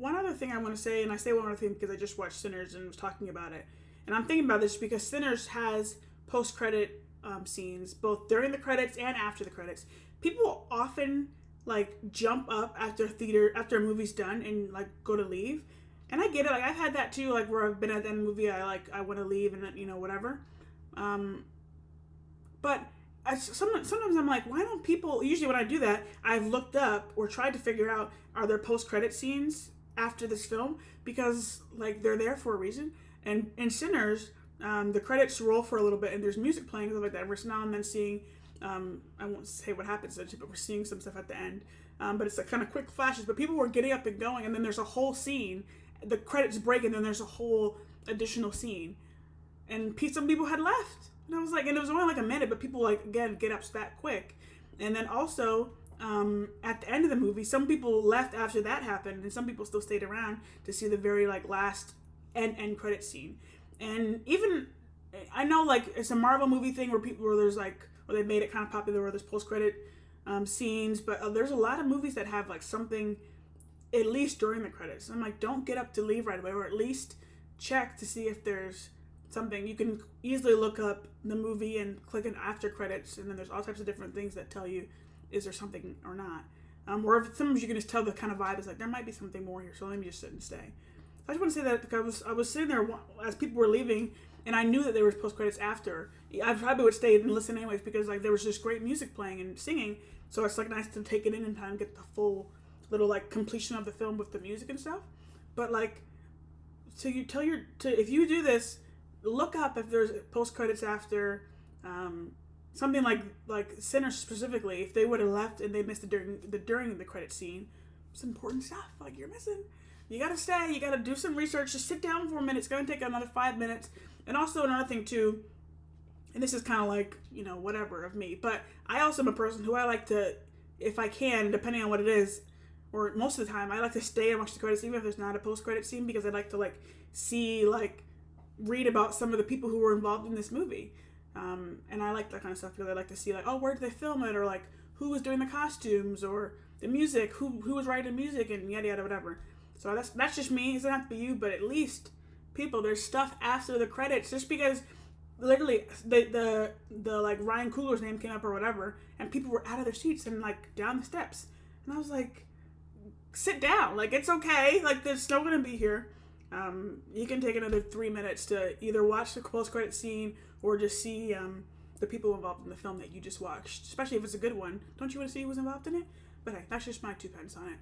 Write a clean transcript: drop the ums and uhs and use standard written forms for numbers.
one other thing I want to say, and I say one other thing because I just watched Sinners and was talking about it, and I'm thinking about this because Sinners has post-credit scenes both during the credits and after the credits. People often like jump up after a movie's done and like go to leave, and I get it. Like I've had that too. Like where I've been at the end of the movie, I want to leave and whatever. But sometimes I'm like, why don't people? Usually when I do that, I've looked up or tried to figure out, are there post-credit scenes after this film, because like they're there for a reason. And in Sinners, the credits roll for a little bit and there's music playing and stuff like that. We're now and then seeing, I won't say what happens, but we're seeing some stuff at the end. But it's like kind of quick flashes. But people were getting up and going, and then there's a whole scene. The credits break, and then there's a whole additional scene. And some people had left. And I was like, and it was only like a minute, but people like, again, get up that quick. And then also, at the end of the movie, some people left after that happened, and some people still stayed around to see the very like last end credit scene. And even, I know like it's a Marvel movie thing where there's like, where they made it kind of popular where there's post credit scenes, but there's a lot of movies that have like something at least during the credits. I'm like, don't get up to leave right away, or at least check to see if there's something. You can easily look up the movie and click on after credits, and then there's all types of different things that tell you is there something or not. Or if sometimes you can just tell the kind of vibe is like there might be something more here, so let me just sit and stay. I just want to say that because I was sitting there as people were leaving, and I knew that there was post credits after. I probably would stay and listen anyways because like there was just great music playing and singing, so it's like nice to take it in time and get the full little like completion of the film with the music and stuff. But like, so you tell if you do this, look up if there's post credits after. Something like Sinners specifically, if they would have left and they missed during the credit scene, it's important stuff like you're missing. You gotta stay. You gotta do some research. Just sit down for a minute. It's gonna take another 5 minutes. And also another thing too, and this is kind of like whatever of me, but I also am a person who I like to, if I can, depending on what it is, or most of the time, I like to stay and watch the credits even if there's not a post credit scene because I like to like see read about some of the people who were involved in this movie. And I like that kind of stuff because I like to see like, oh, where did they film it, or like who was doing the costumes or the music, who was writing music, and yada yada whatever. So that's just me. It doesn't have to be you, but at least people, there's stuff after the credits. Just because literally the like Ryan Coogler's name came up or whatever, and people were out of their seats and like down the steps, and I was like, sit down, like it's okay, like there's still gonna be here. You can take another 3 minutes to either watch the post-credit scene or just see the people involved in the film that you just watched. Especially if it's a good one. Don't you want to see who was involved in it? But hey, that's just my 2 pence on it.